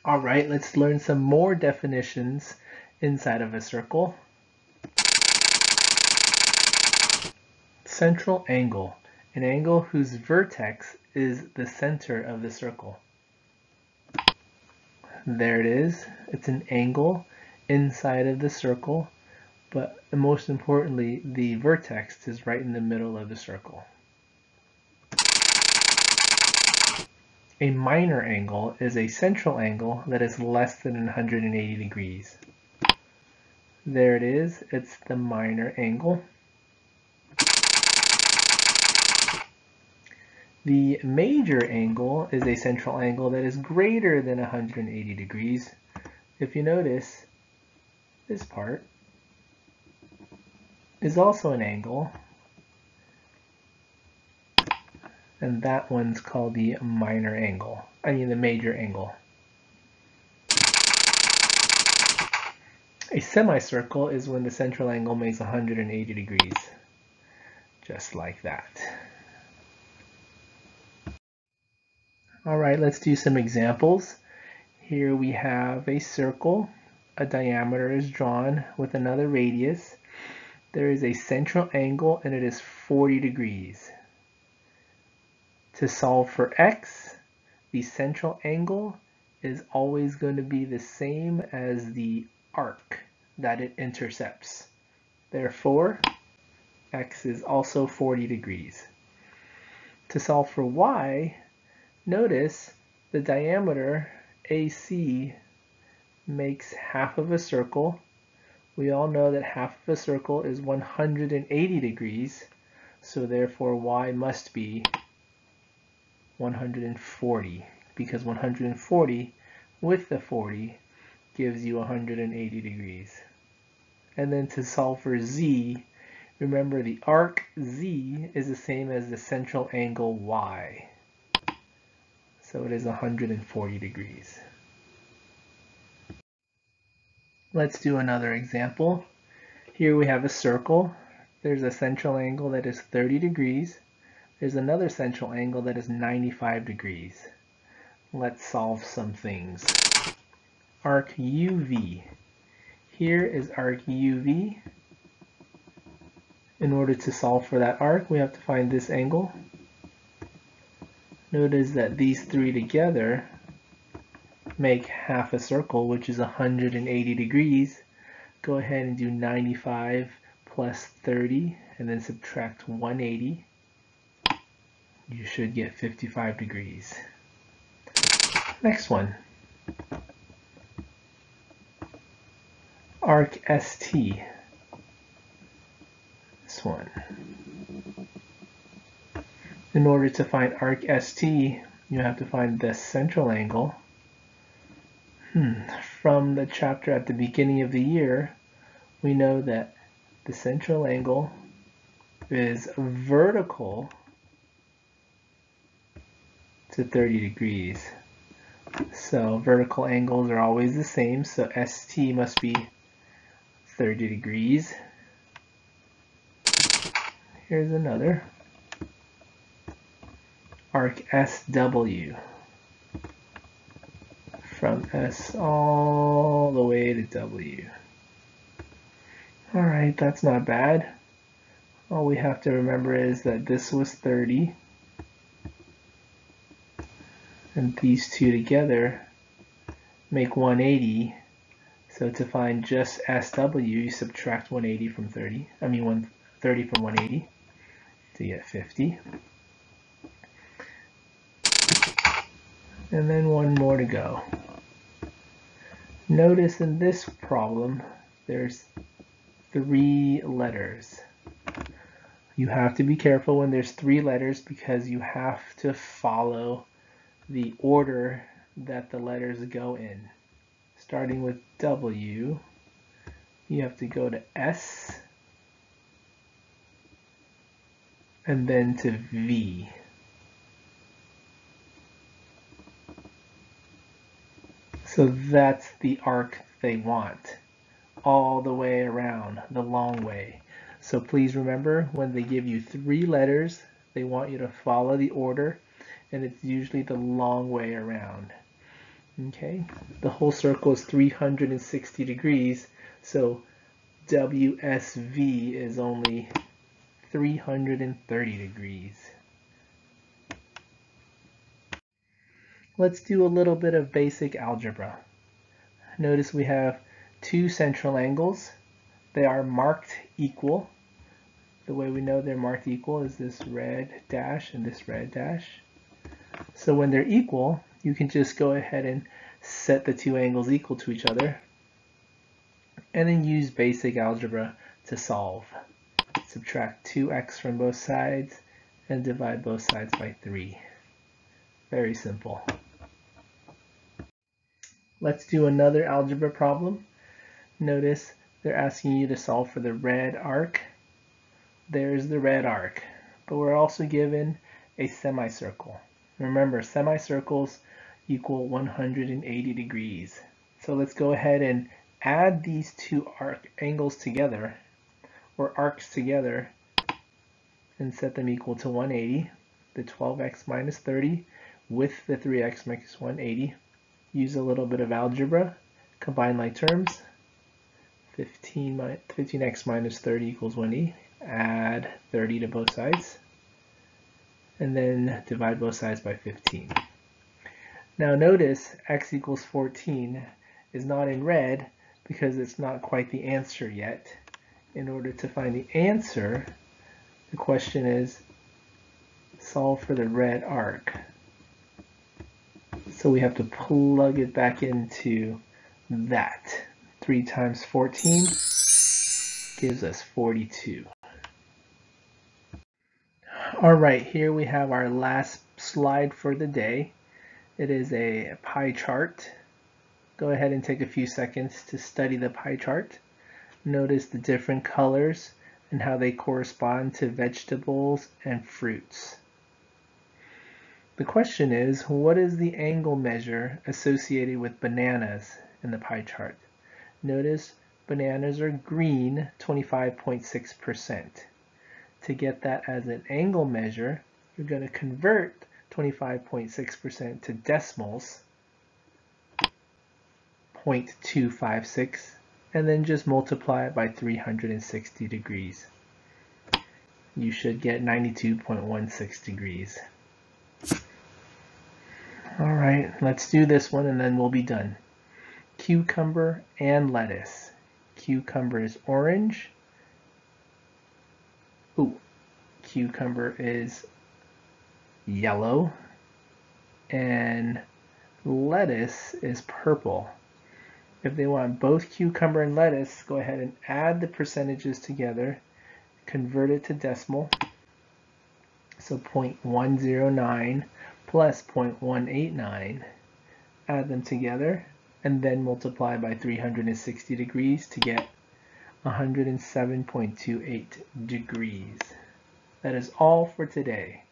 All right, let's learn some more definitions inside of a circle. Central angle, an angle whose vertex is the center of the circle. There it is. It's an angle inside of the circle, but most importantly, the vertex is right in the middle of the circle. A minor angle is a central angle that is less than 180 degrees. There it is. It's the minor angle. The major angle is a central angle that is greater than 180 degrees. If you notice, this part is also an angle, and that one's called the minor angle. The major angle. A semicircle is when the central angle makes 180 degrees, just like that. All right, let's do some examples. Here we have a circle. A diameter is drawn with another radius. There is a central angle and it is 40 degrees. To solve for x, the central angle is always going to be the same as the arc that it intercepts. Therefore, x is also 40 degrees. To solve for y, notice the diameter AC makes half of a circle. We all know that half of a circle is 180 degrees, so therefore y must be 140, because 140 with the 40 gives you 180 degrees. And then to solve for z, remember the arc z is the same as the central angle y. So it is 140 degrees. Let's do another example. Here we have a circle. There's a central angle that is 30 degrees. There's another central angle that is 95 degrees. Let's solve some things. Arc UV. Here is arc UV. In order to solve for that arc, we have to find this angle. Notice that these three together make half a circle, which is 180 degrees. Go ahead and do 95 plus 30 and then subtract 180. You should get 55 degrees. Next one. Arc ST. This one. In order to find arc ST, you have to find the central angle. From the chapter at the beginning of the year, we know that the central angle is vertical to 30 degrees. So vertical angles are always the same, so ST must be 30 degrees. Here's another. Arc SW. From S all the way to W. Alright, that's not bad. All we have to remember is that this was 30. And these two together make 180. So to find just SW, you subtract 180 from 30. 130 from 180 to get 50. And then one more to go. Notice in this problem, there's 3 letters. You have to be careful when there's 3 letters because you have to follow the order that the letters go in. Starting with W, you have to go to S, and then to V. So that's the arc they want, all the way around, the long way. So please remember, when they give you 3 letters, they want you to follow the order, and it's usually the long way around. Okay, the whole circle is 360 degrees, so WSV is only 330 degrees. Let's do a little bit of basic algebra. Notice we have two central angles. They are marked equal. The way we know they're marked equal is this red dash and this red dash. So when they're equal, you can just go ahead and set the two angles equal to each other and then use basic algebra to solve. Subtract 2x from both sides and divide both sides by 3. Very simple. Let's do another algebra problem. Notice they're asking you to solve for the red arc. There's the red arc, but we're also given a semicircle. Remember, semicircles equal 180 degrees. So let's go ahead and add these two angles together, or arcs together, and set them equal to 180. The 12x minus 30 with the 3x makes 180. Use a little bit of algebra, combine like terms. 15x minus 30 equals 180. Add 30 to both sides, and then divide both sides by 15. Now notice x equals 14 is not in red because it's not quite the answer yet. In order to find the answer, the question is solve for the red arc. So we have to plug it back into that. 3 times 14 gives us 42. Alright, here we have our last slide for the day. It is a pie chart. Go ahead and take a few seconds to study the pie chart. Notice the different colors and how they correspond to vegetables and fruits. The question is, what is the angle measure associated with bananas in the pie chart? Notice bananas are green, 25.6%. To get that as an angle measure, you're going to convert 25.6% to decimals, 0.256, and then just multiply it by 360 degrees. You should get 92.16 degrees. Alright, let's do this one and then we'll be done. Cucumber and lettuce. Cucumber is orange. Ooh, cucumber is yellow. And lettuce is purple. If they want both cucumber and lettuce, go ahead and add the percentages together, convert it to decimal. So 0.109 plus 0.189, add them together, and then multiply by 360 degrees to get 107.28 degrees. That is all for today.